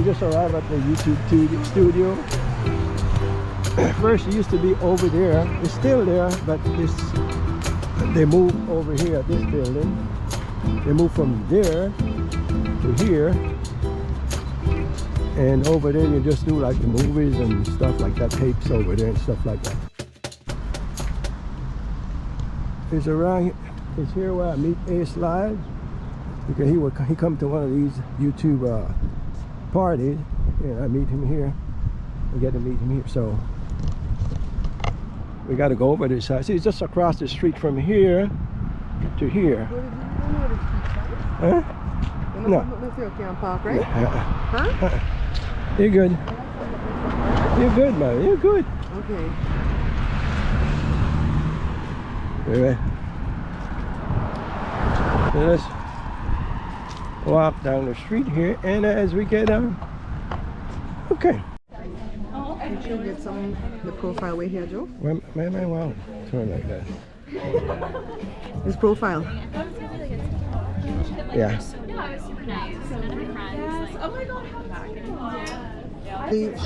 We just arrived at the YouTube studio. First it used to be over there. It's still there, but they moved over here at this building. They moved from there to here. And over there you just do like the movies and stuff like that, tapes over there and stuff like that. It's around, it's here where I meet Ace Live. Because he come to one of these YouTube parties, and I meet him here. I get to meet him here, so we got to go over this side. See, it's just across the street from here to here. Huh? No. Park, right? Huh? You're good. You're good, man. You're good. Okay. Anyway, so let's walk down the street here, and as we get okay. Did you get the profile way here, Joe? Where am I? Wow, turn like that. This profile. Yeah.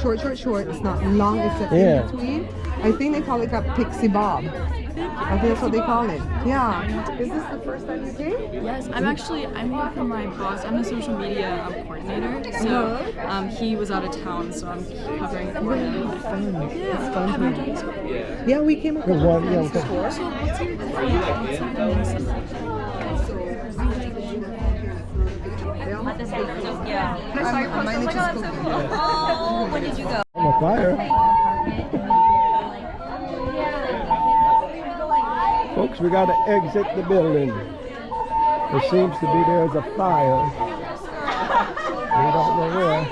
Short. It's not long. It's in between. I think they call it a pixie bob. I think that's what they call it. Yeah. Is this the first time you came? Yes, I'm here for my boss. I'm the social media coordinator. So he was out of town, so I'm covering for him. It's fun. Yeah, we came up with one. Yeah, before. So what's your Oh, when did you go? I'm a fire. Folks, we got to exit the building. There seems to be there's a fire. We don't know where.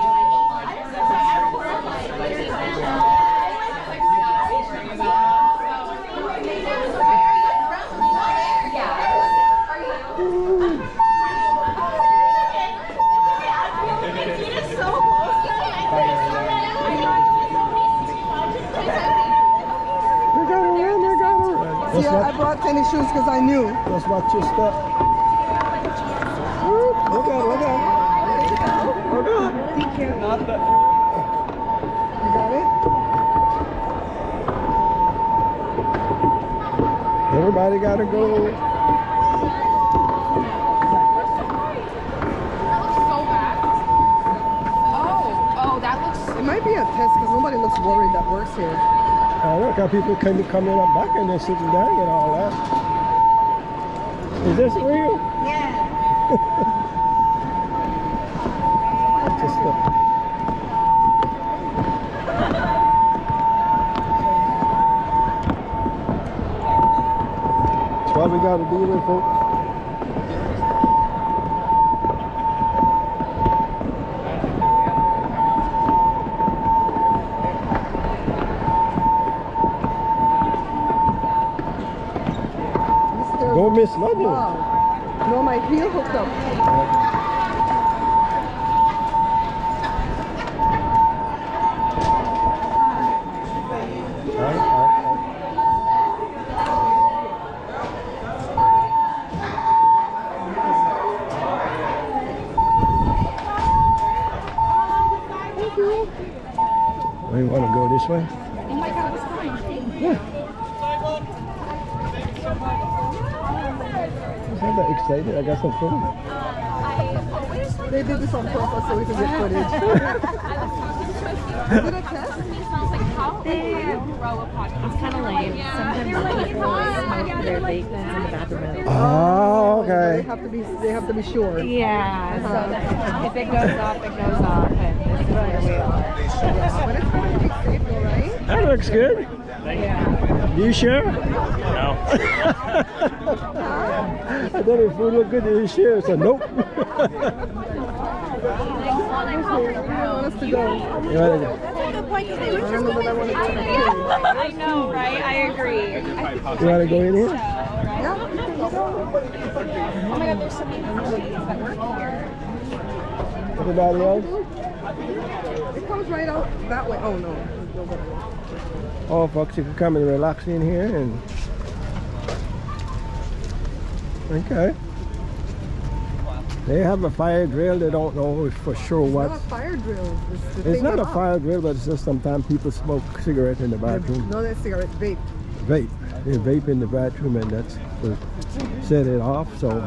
Yeah, I brought tennis shoes because I knew. Let's watch your step. Look at it. Be careful. You got it? Everybody gotta go. Oh, that looks. It might be a test because nobody looks worried that works here. Look how people can be coming up back and they're sitting down and all that. Is this real? Yeah. Just that's what we got to deal with, folks. Don't miss nothing. Wow. No, my heel hooked up. Thank you. You want to go this way? Oh my God, what's going on? Yeah. I'm not excited. I got some food. They did this on purpose so we could get footage. Is it a test? It's kind of lame. Sometimes people smoke their vape pens in the bathroom. Oh, okay. They have to be sure. Yeah, so if it goes off, it goes off, and this is where we are. But it's going to be safe though, right? That looks good. Yeah. Do you share? No. I thought if food looked good, do you share? So nope. Where do you want us to go? You want to go? I don't know what I want to do. I know, right? I agree. You want to go in here? Yeah. Oh my God, there's so many employees that work here. Everybody else? It comes right out that way. Oh no. All folks, you can come and relax in here and okay. They have a fire drill. They don't know for sure what. Not a fire drill. It's not a fire drill, but it's just sometimes people smoke cigarette in the bathroom. No, that's cigarette, vape. Vape. They vape in the bathroom, and that's what set it off. So.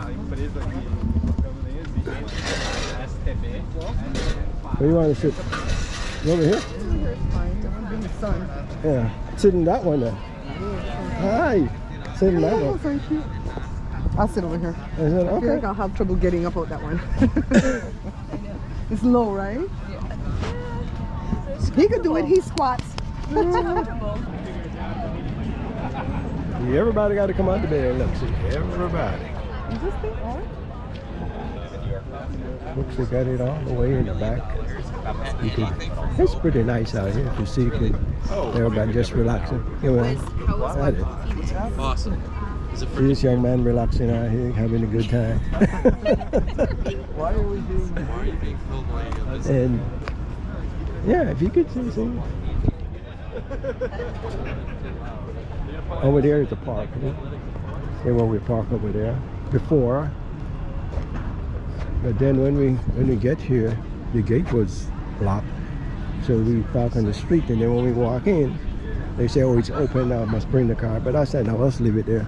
Where you want to sit? Over here? Over here is fine. I want to be in the sun. Yeah. Sit in that one then. Hi. Sit in that one. Very cute. I'll sit over here. Is it I feel okay? like I'll have trouble getting up out that one. It's low, right? He could do it. He squats. Everybody got to come out to bed and look. See, everybody. Is this thing on? Looks like got it all the way in the back. You can, it's pretty nice out here. If you see, everybody just relaxing. That is. Awesome. This young man relaxing out here, having a good time. Why are you being filmed while you're busy? And yeah, if you could see. Over there is the park. See where we park over there before. But then when we get here, the gate was locked. So we park on the street, and then when we walk in, they say, oh, it's open now, must bring the car. But I said, no, let's leave it there.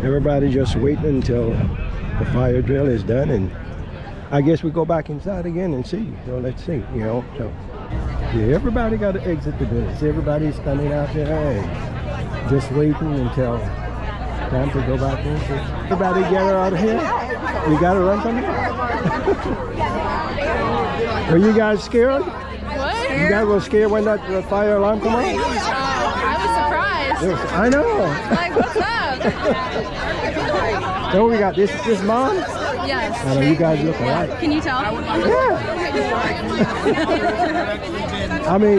Everybody just waiting until the fire drill is done, and I guess we go back inside again and see. So let's see, you know. So yeah, everybody got to exit the building. Everybody's standing out there, hey, just waiting until time to go back in. So everybody gather out here. You got to run something? Were you guys scared? What? You guys were scared when that fire alarm came on? I was surprised. Yes, I know. Like, what's up? So we got this mom. Yes. I know you guys look alike. Can you tell? Yeah. I mean,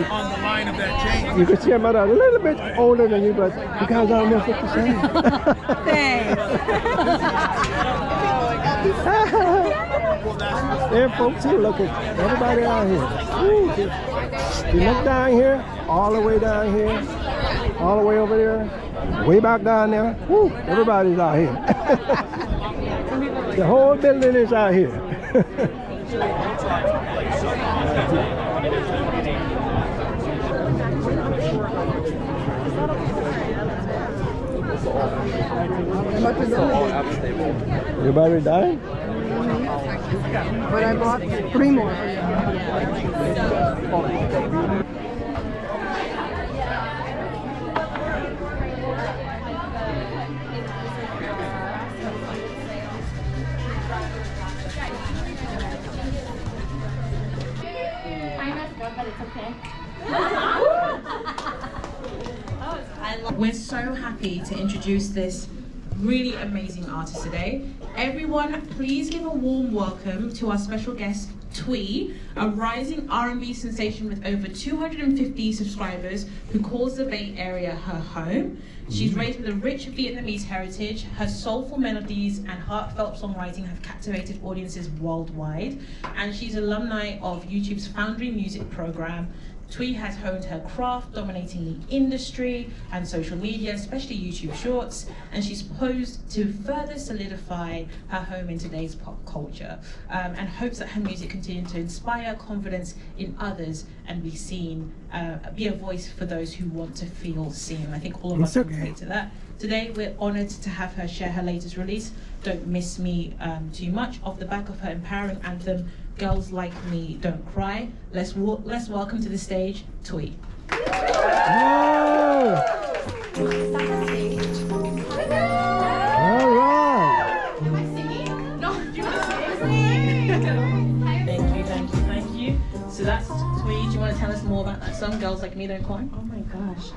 you can see I'm a little bit older than you, but you guys almost look the same. Thanks. There, folks, here, look at everybody out here. Woo. You look down here, all the way down here, all the way over there, way back down there. Woo, everybody's out here. The whole building is out here. Everybody dying? But I bought 3 more. But it's okay. We're so happy to introduce this really amazing artist today. Everyone, please give a warm welcome to our special guest, Thuy, a rising R&B sensation with over 250 subscribers who calls the Bay Area her home. She's raised with a rich Vietnamese heritage. Her soulful melodies and heartfelt songwriting have captivated audiences worldwide. And she's alumni of YouTube's Foundry Music program. Thuy has honed her craft, dominating the industry and social media, especially YouTube Shorts, and she's posed to further solidify her home in today's pop culture, and hopes that her music continues to inspire confidence in others and be seen, be a voice for those who want to feel seen. I think all of us can relate to that. Today, we're honored to have her share her latest release, Don't Miss Me Too Much, off the back of her empowering anthem, Girls Like Me Don't Cry. Let's welcome to the stage, Thuy. All right. Thank you. So that's Thuy. Do you want to tell us more about that song, Girls Like Me Don't Cry? Oh my gosh.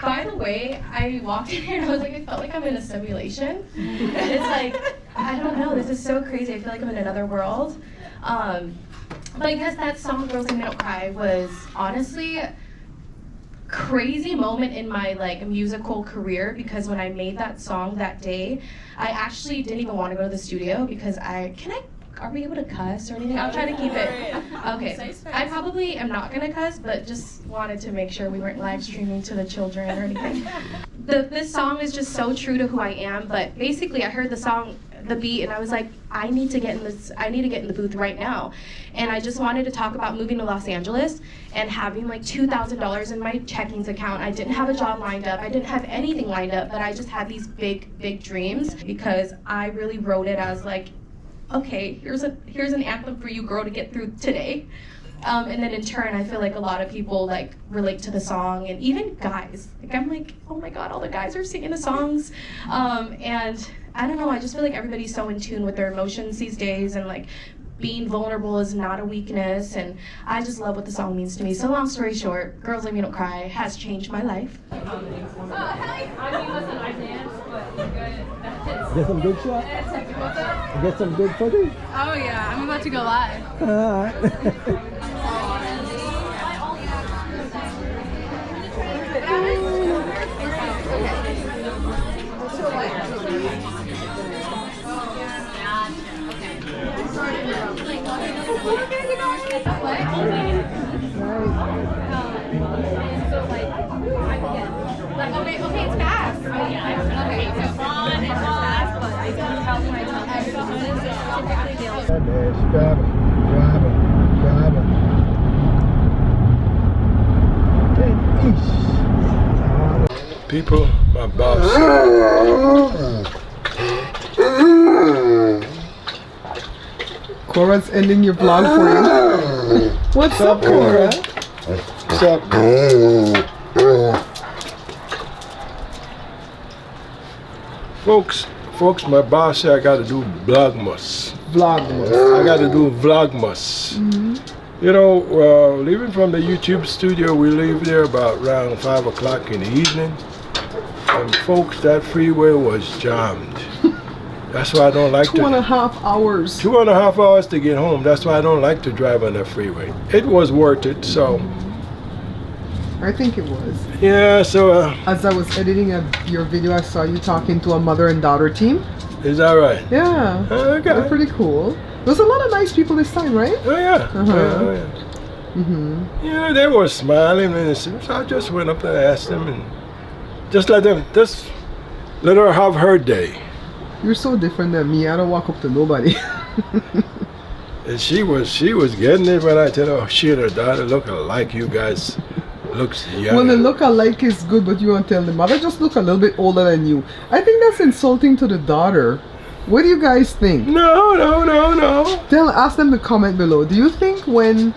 By the way, I walked in here and I was like, I felt like I'm in a simulation. It's like, I don't know, this is so crazy. I feel like I'm in another world. But I guess that song, Girls Like Me Don't Cry, was honestly a crazy moment in my like musical career, because when I made that song that day, I actually didn't even want to go to the studio because are are we able to cuss or anything? I'll try to keep it. Okay. I probably am not gonna cuss, but just wanted to make sure we weren't live streaming to the children or anything. This song is just so true to who I am, but basically I heard the beat, and I was like, I need to get in the booth right now. And I just wanted to talk about moving to Los Angeles and having like $2,000 in my checkings account. I didn't have a job lined up. I didn't have anything lined up, but I just had these big dreams, because I really wrote it as like, okay, here's an anthem for you, girl, to get through today. And then in turn, I feel like a lot of people like relate to the song, and even guys. Like I'm like, oh my God, all the guys are singing the songs. And I don't know, I just feel like everybody's so in tune with their emotions these days, and like being vulnerable is not a weakness, and I just love what the song means to me. So long story short, Girls Like Me Don't Cry has changed my life. Get some good shots? Get some good footage? Oh yeah, I'm about to go live. Alright. Okay, it's fast. Okay, so on and fast, but I don't help my People, my boss. Cora's ending your vlog for you. What's up, Cora? What's up? Folks, my boss said I gotta do Vlogmas. Vlogmas. I gotta do Vlogmas. You know, leaving from the YouTube studio, we leave there about around 5 o'clock in the evening. And folks, that freeway was jammed. That's why I don't like 2.5 hours. 2.5 hours to get home. That's why I don't like to drive on that freeway. It was worth it, so. I think it was. Yeah, so. As I was editing your video, I saw you talking to a mother and daughter team. Is that right? Yeah. Okay. They're pretty cool. There's a lot of nice people this time, right? Oh yeah. Oh yeah. Yeah, they were smiling, and so I just went up and asked them, and just let her have her day. You're so different than me. I don't walk up to nobody. And she was getting it when I tell her she and her daughter look alike. You guys looks young. Well, the look alike is good, but you won't tell the mother just look a little bit older than you. I think that's insulting to the daughter. What do you guys think? No. Ask them to comment below. Do you think when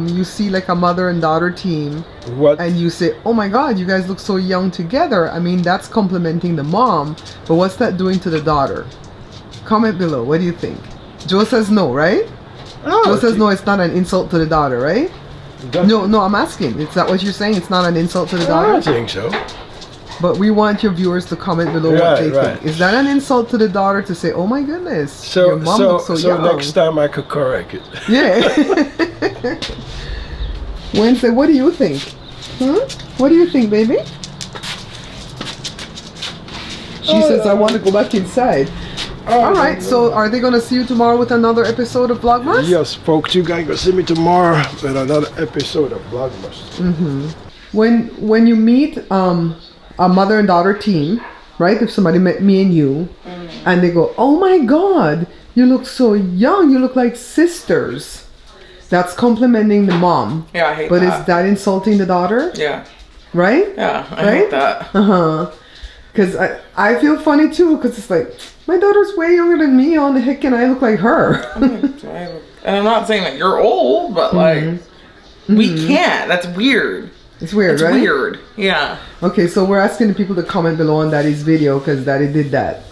you see like a mother and daughter team, and you say, oh my God, you guys look so young together, I mean, that's complimenting the mom, but what's that doing to the daughter? Comment below. What do you think? Joe says no, right? Joe says no, it's not an insult to the daughter, right? No, I'm asking. Is that what you're saying? It's not an insult to the daughter? I don't think so. But we want your viewers to comment below what they think. Is that an insult to the daughter to say, oh my goodness, your mom looks so young? So next time I could correct it. Yeah. Wednesday, what do you think? What do you think, baby? She says, I want to go back inside. Alright, so are they going to see you tomorrow with another episode of Vlogmas? Yes, folks, you guys going to see me tomorrow with another episode of Vlogmas. When you meet a mother and daughter team, right? If somebody met me and you, and they go, oh my God, you look so young, you look like sisters. That's complimenting the mom. Yeah, I hate that. But is that insulting the daughter? Yeah. Right? Yeah, I hate that. Because I feel funny too, because it's like, my daughter's way younger than me, how the heck can I look like her? And I'm not saying that you're old, but like, we can't. That's weird. It's weird, it's right? It's weird, yeah. Okay, so we're asking the people to comment below on Daddy's video, because Daddy did that.